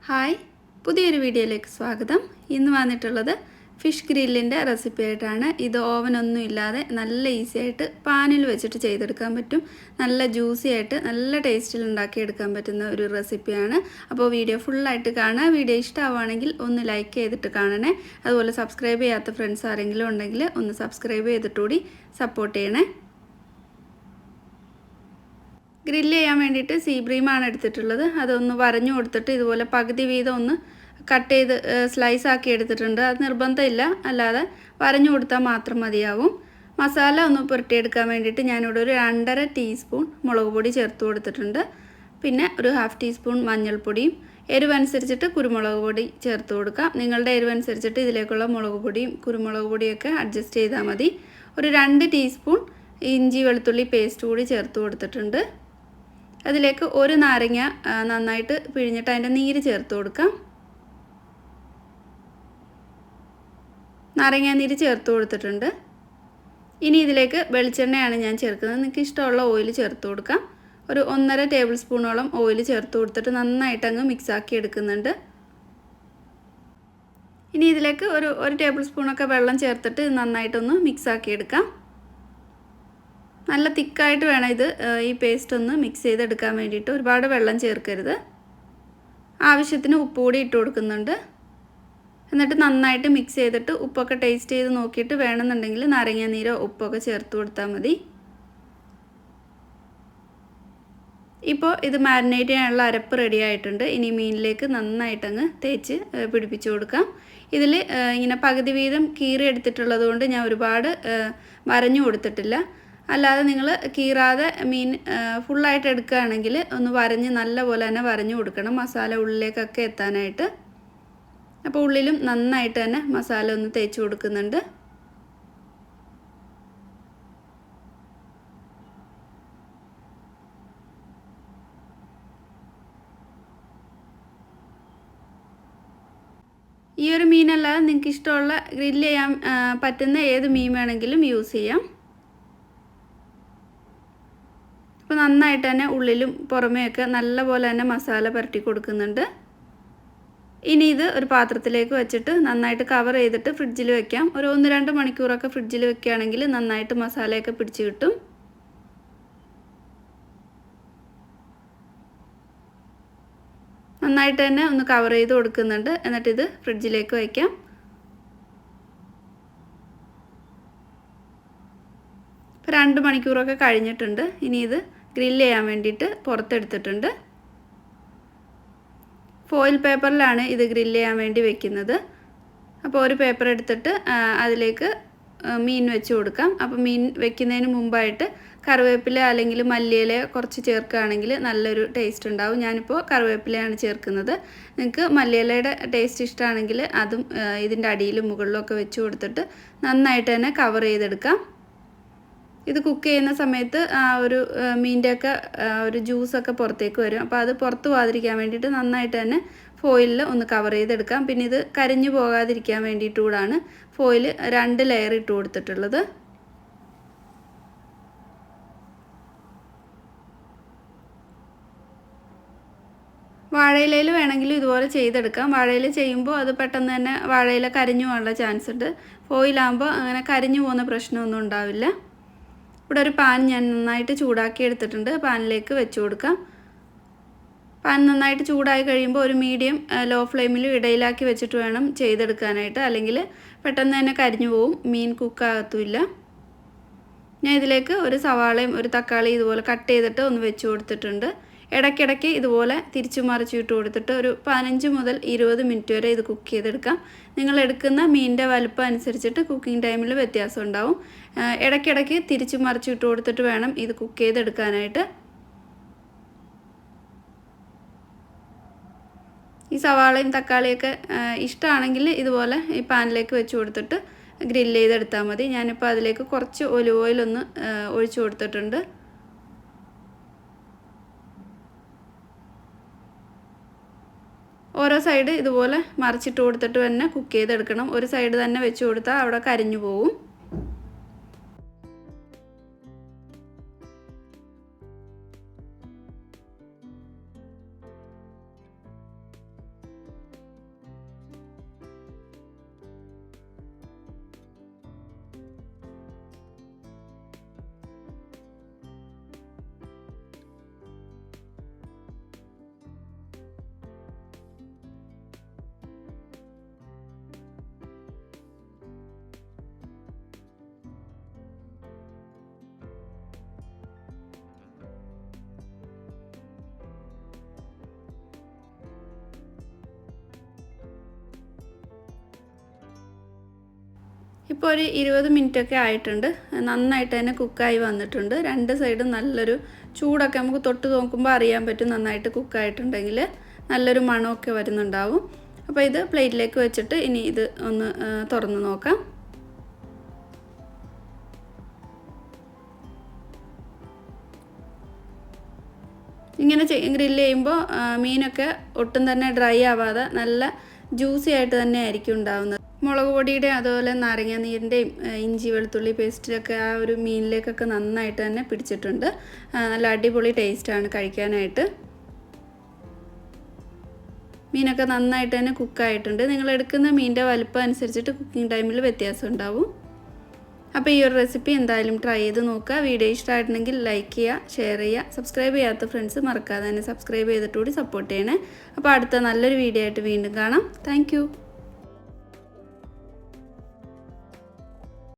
Hi, പുതിയൊരു വീഡിയോയിലേക്ക് സ്വാഗതം. ഇന്ന് വന്നിട്ടുള്ളത് ഫിഷ് ഗ്രില്ലിൻ്റെ റെസിപ്പി ആയിട്ടാണ്. ഇത് ഓവനൊന്നും ഇല്ലാതെ നല്ല ഈസി ആയിട്ട് പാനിൽ വെച്ചിട്ട് ചെയ്തെടുക്കാൻ പറ്റും. നല്ല ജ്യൂസി ആയിട്ട് നല്ല ടേസ്റ്റിൽ ഉണ്ടാക്കിയെടുക്കാൻ പറ്റുന്ന ഒരു റെസിപ്പിയാണ്. അപ്പോൾ വീഡിയോ ഫുള്ളായിട്ട് കാണുക. വീഡിയോ ഇഷ്ടമാവുകയാണെങ്കിൽ ഒന്ന് ലൈക്ക് ചെയ്തിട്ട് കാണണേ. അതുപോലെ സബ്സ്ക്രൈബ് ചെയ്യാത്ത ഫ്രണ്ട്സ് ആരെങ്കിലും ഉണ്ടെങ്കിൽ ഒന്ന് സബ്സ്ക്രൈബ് ചെയ്തിട്ടുകൂടി സപ്പോർട്ട് ചെയ്യണേ. ഗ്രില്ല് ചെയ്യാൻ വേണ്ടിയിട്ട് സീ ബ്രീമാണ് എടുത്തിട്ടുള്ളത്. അതൊന്ന് വരഞ്ഞു കൊടുത്തിട്ട് ഇതുപോലെ പകുതി വീതം ഒന്ന് കട്ട് ചെയ്ത് സ്ലൈസ് ആക്കി എടുത്തിട്ടുണ്ട്. അത് നിർബന്ധമില്ല, അല്ലാതെ വരഞ്ഞു കൊടുത്താൽ മാത്രം മതിയാവും. മസാല ഒന്ന് പുരട്ടിയെടുക്കാൻ വേണ്ടിയിട്ട് ഞാനിവിടെ ഒരു 2.5 ടീസ്പൂൺ മുളക് പൊടി ചേർത്ത് കൊടുത്തിട്ടുണ്ട്. പിന്നെ ഒരു 1/2 ടീസ്പൂൺ മഞ്ഞൾപ്പൊടിയും എരിവനുസരിച്ചിട്ട് കുരുമുളക് പൊടി ചേർത്ത് കൊടുക്കാം. നിങ്ങളുടെ എരിവനുസരിച്ചിട്ട് ഇതിലേക്കുള്ള മുളക് പൊടിയും കുരുമുളക് പൊടിയൊക്കെ അഡ്ജസ്റ്റ് ചെയ്താൽ മതി. ഒരു 2 ടീസ്പൂൺ ഇഞ്ചി വെളുത്തുള്ളി പേസ്റ്റ് കൂടി ചേർത്ത് കൊടുത്തിട്ടുണ്ട്. അതിലേക്ക് ഒരു നാരങ്ങ നന്നായിട്ട് പിഴിഞ്ഞിട്ട് അതിൻ്റെ നീര് ചേർത്ത് കൊടുക്കാം. നാരങ്ങ നീര് ചേർത്ത് കൊടുത്തിട്ടുണ്ട്. ഇനി ഇതിലേക്ക് വെളിച്ചെണ്ണയാണ് ഞാൻ ചേർക്കുന്നത്. നിങ്ങൾക്ക് ഇഷ്ടമുള്ള ഓയിൽ ചേർത്ത് കൊടുക്കാം. ഒരു 1.5 ടേബിൾ സ്പൂണോളം ഓയിൽ ചേർത്ത് കൊടുത്തിട്ട് നന്നായിട്ട് അങ്ങ് മിക്സാക്കി എടുക്കുന്നുണ്ട്. ഇനി ഇതിലേക്ക് ഒരു ടേബിൾ സ്പൂണൊക്കെ വെള്ളം ചേർത്തിട്ട് നന്നായിട്ടൊന്ന് മിക്സാക്കി എടുക്കാം. നല്ല തിക്കായിട്ട് വേണം ഇത് ഈ പേസ്റ്റ് ഒന്ന് മിക്സ് ചെയ്തെടുക്കാൻ വേണ്ടിയിട്ട്. ഒരുപാട് വെള്ളം ചേർക്കരുത്. ആവശ്യത്തിന് ഉപ്പ് കൂടി ഇട്ട് കൊടുക്കുന്നുണ്ട്. എന്നിട്ട് നന്നായിട്ട് മിക്സ് ചെയ്തിട്ട് ഉപ്പൊക്കെ ടേസ്റ്റ് ചെയ്ത് നോക്കിയിട്ട് വേണമെന്നുണ്ടെങ്കിൽ നാരങ്ങ നീരോ ഉപ്പൊക്കെ ചേർത്ത് കൊടുത്താൽ മതി. ഇപ്പോൾ ഇത് മാരിനേറ്റ് ചെയ്യാനുള്ള അരപ്പ് റെഡി ആയിട്ടുണ്ട്. ഇനി മീനിലേക്ക് നന്നായിട്ടങ്ങ് തേച്ച് പിടിപ്പിച്ച് കൊടുക്കാം. ഇതിൽ ഇങ്ങനെ പകുതി വീതം കീറി എടുത്തിട്ടുള്ളത് കൊണ്ട് ഞാൻ ഒരുപാട് വരഞ്ഞു കൊടുത്തിട്ടില്ല. അല്ലാതെ നിങ്ങൾ കീറാതെ മീൻ ഫുള്ളായിട്ട് എടുക്കുകയാണെങ്കിൽ ഒന്ന് വരഞ്ഞ് നല്ല പോലെ തന്നെ വരഞ്ഞു കൊടുക്കണം, മസാല ഉള്ളിലേക്കൊക്കെ എത്താനായിട്ട്. അപ്പോൾ ഉള്ളിലും നന്നായിട്ട് തന്നെ മസാല ഒന്ന് തേച്ച് കൊടുക്കുന്നുണ്ട്. ഈ ഒരു മീനല്ലാതെ നിങ്ങൾക്ക് ഇഷ്ടമുള്ള ഗ്രില്ല് ചെയ്യാൻ പറ്റുന്ന ഏത് മീൻ വേണമെങ്കിലും യൂസ് ചെയ്യാം. അപ്പോൾ നന്നായിട്ട് തന്നെ ഉള്ളിലും പുറമേയൊക്കെ നല്ല പോലെ തന്നെ മസാല പുരട്ടി കൊടുക്കുന്നുണ്ട്. ഇനി ഇത് ഒരു പാത്രത്തിലേക്ക് വെച്ചിട്ട് നന്നായിട്ട് കവർ ചെയ്തിട്ട് ഫ്രിഡ്ജിൽ വെക്കാം. ഒരു 1-2 മണിക്കൂറൊക്കെ ഫ്രിഡ്ജിൽ വെക്കുകയാണെങ്കിൽ നന്നായിട്ട് മസാലയൊക്കെ പിടിച്ച് കിട്ടും. നന്നായിട്ട് തന്നെ ഒന്ന് കവർ ചെയ്ത് കൊടുക്കുന്നുണ്ട്. എന്നിട്ടിത് ഫ്രിഡ്ജിലേക്ക് വയ്ക്കാം. ഇപ്പോൾ 2 മണിക്കൂറൊക്കെ കഴിഞ്ഞിട്ടുണ്ട്. ഇനി ഇത് ഗ്രില്ല് ചെയ്യാൻ വേണ്ടിയിട്ട് പുറത്തെടുത്തിട്ടുണ്ട്. ഫോയിൽ പേപ്പറിലാണ് ഇത് ഗ്രില്ല് ചെയ്യാൻ വേണ്ടി വെക്കുന്നത്. അപ്പോൾ ഒരു പേപ്പർ എടുത്തിട്ട് അതിലേക്ക് മീൻ വെച്ച് കൊടുക്കാം. അപ്പോൾ മീൻ വെക്കുന്നതിന് മുമ്പായിട്ട് കറിവേപ്പില അല്ലെങ്കിൽ മല്ലിയില കുറച്ച് ചേർക്കുകയാണെങ്കിൽ നല്ലൊരു ടേസ്റ്റ് ഉണ്ടാവും. ഞാനിപ്പോൾ കറിവേപ്പിലയാണ് ചേർക്കുന്നത്. നിങ്ങൾക്ക് മല്ലിയിലയുടെ ടേസ്റ്റ് ഇഷ്ടമാണെങ്കിൽ അതും ഇതിൻ്റെ അടിയിലും മുകളിലൊക്കെ വെച്ച് കൊടുത്തിട്ട് നന്നായിട്ട് തന്നെ കവർ ചെയ്തെടുക്കാം. ഇത് കുക്ക് ചെയ്യുന്ന സമയത്ത് ആ ഒരു മീൻ്റെയൊക്കെ ഒരു ജ്യൂസൊക്കെ പുറത്തേക്ക് വരും. അപ്പോൾ അത് പുറത്ത് പോകാതിരിക്കാൻ വേണ്ടിയിട്ട് നന്നായിട്ട് തന്നെ ഫോയിലിൽ ഒന്ന് കവർ ചെയ്തെടുക്കാം. പിന്നെ ഇത് കരിഞ്ഞു പോകാതിരിക്കാൻ വേണ്ടിയിട്ട് കൂടാണ് ഫോയിൽ 2 ലെയർ ഇട്ട് കൊടുത്തിട്ടുള്ളത്. വാഴയിലയിൽ വേണമെങ്കിലും ഇതുപോലെ ചെയ്തെടുക്കാം. വാഴയില ചെയ്യുമ്പോൾ അത് പെട്ടെന്ന് തന്നെ വാഴയില കരിഞ്ഞു പോകാനുള്ള ചാൻസ് ഉണ്ട്. ഫോയിലാകുമ്പോൾ അങ്ങനെ കരിഞ്ഞു പോകുന്ന പ്രശ്നമൊന്നും ഉണ്ടാവില്ല. ഇവിടെ ഒരു പാൻ ഞാൻ നന്നായിട്ട് ചൂടാക്കി എടുത്തിട്ടുണ്ട്. പാനിലേക്ക് വെച്ച് കൊടുക്കാം. പാൻ നന്നായിട്ട് ചൂടായി കഴിയുമ്പോൾ ഒരു മീഡിയം ലോ ഫ്ലെയിമിലും ഇടയിലാക്കി വെച്ചിട്ട് വേണം ചെയ്തെടുക്കാനായിട്ട്. അല്ലെങ്കിൽ പെട്ടെന്ന് തന്നെ കരിഞ്ഞു പോവും, മീൻ കുക്കാകത്തുമില്ല. ഞാൻ ഇതിലേക്ക് ഒരു സവാളയും ഒരു തക്കാളി ഇതുപോലെ കട്ട് ചെയ്തിട്ട് ഒന്ന് വെച്ച് കൊടുത്തിട്ടുണ്ട്. ഇടയ്ക്കിടയ്ക്ക് ഇതുപോലെ തിരിച്ചു മറിച്ച് ഇട്ട് കൊടുത്തിട്ട് ഒരു 15 മുതൽ 20 മിനിറ്റ് വരെ ഇത് കുക്ക് ചെയ്തെടുക്കാം. നിങ്ങൾ എടുക്കുന്ന മീനിൻ്റെ വലുപ്പം അനുസരിച്ചിട്ട് കുക്കിംഗ് ടൈമിൽ വ്യത്യാസം ഉണ്ടാവും. ഇടയ്ക്കിടയ്ക്ക് തിരിച്ചു മറിച്ച് ഇട്ട് കൊടുത്തിട്ട് വേണം ഇത് കുക്ക് ചെയ്തെടുക്കാനായിട്ട്. ഈ സവാളയും തക്കാളിയൊക്കെ ഇഷ്ടമാണെങ്കിൽ ഇതുപോലെ ഈ പാനിലേക്ക് വെച്ച് കൊടുത്തിട്ട് ഗ്രില്ല് ചെയ്തെടുത്താൽ മതി. ഞാനിപ്പോൾ അതിലേക്ക് കുറച്ച് ഒലിവ് ഓയിൽ ഒന്ന് ഒഴിച്ചു കൊടുത്തിട്ടുണ്ട്. ഓരോ സൈഡ് ഇതുപോലെ മറിച്ചിട്ട് കൊടുത്തിട്ട് തന്നെ കുക്ക് ചെയ്തെടുക്കണം. ഒരു സൈഡ് തന്നെ വെച്ച് കൊടുത്താൽ അവിടെ കരിഞ്ഞു പോവും. ഇപ്പോൾ ഒരു 20 മിനിറ്റൊക്കെ ആയിട്ടുണ്ട്. നന്നായിട്ട് തന്നെ കുക്കായി വന്നിട്ടുണ്ട്. രണ്ട് സൈഡും നല്ലൊരു ചൂടൊക്കെ നമുക്ക് തൊട്ട് നോക്കുമ്പോൾ അറിയാൻ പറ്റും നന്നായിട്ട് കുക്കായിട്ടുണ്ടെങ്കിൽ. നല്ലൊരു മണമൊക്കെ വരുന്നുണ്ടാവും. അപ്പോൾ ഇത് പ്ലേറ്റിലേക്ക് വെച്ചിട്ട് ഇനി ഇത് ഒന്ന് തുറന്ന് നോക്കാം. ഇങ്ങനെ ഗ്രില്ല് ചെയ്യുമ്പോൾ മീനൊക്കെ ഒട്ടും തന്നെ ഡ്രൈ ആവാതെ നല്ല ജ്യൂസി ആയിട്ട് തന്നെ ആയിരിക്കും ഉണ്ടാവുന്നത്. മുളക് പൊടിയുടെ അതുപോലെ നാരങ്ങ നീരിൻ്റെയും ഇഞ്ചി വെളുത്തുള്ളി പേസ്റ്റിലൊക്കെ ആ ഒരു മീനിലേക്കൊക്കെ നന്നായിട്ട് തന്നെ പിടിച്ചിട്ടുണ്ട്. നല്ല അടിപൊളി ടേസ്റ്റാണ് കഴിക്കാനായിട്ട്. മീനൊക്കെ നന്നായിട്ട് തന്നെ കുക്കായിട്ടുണ്ട്. നിങ്ങൾ എടുക്കുന്ന മീനിൻ്റെ വലുപ്പം അനുസരിച്ചിട്ട് കുക്കിംഗ് ടൈമിൽ വ്യത്യാസം ഉണ്ടാവും. അപ്പോൾ ഈ ഒരു റെസിപ്പി എന്തായാലും ട്രൈ ചെയ്ത് നോക്കുക. വീഡിയോ ഇഷ്ടമായിട്ടുണ്ടെങ്കിൽ ലൈക്ക് ചെയ്യുക, ഷെയർ ചെയ്യുക. സബ്സ്ക്രൈബ് ചെയ്യാത്ത ഫ്രണ്ട്സ് മറക്കാതെ തന്നെ സബ്സ്ക്രൈബ് ചെയ്തിട്ടുകൂടി സപ്പോർട്ട് ചെയ്യണേ. അപ്പോൾ അടുത്ത നല്ലൊരു വീഡിയോ ആയിട്ട് വീണ്ടും കാണാം. താങ്ക്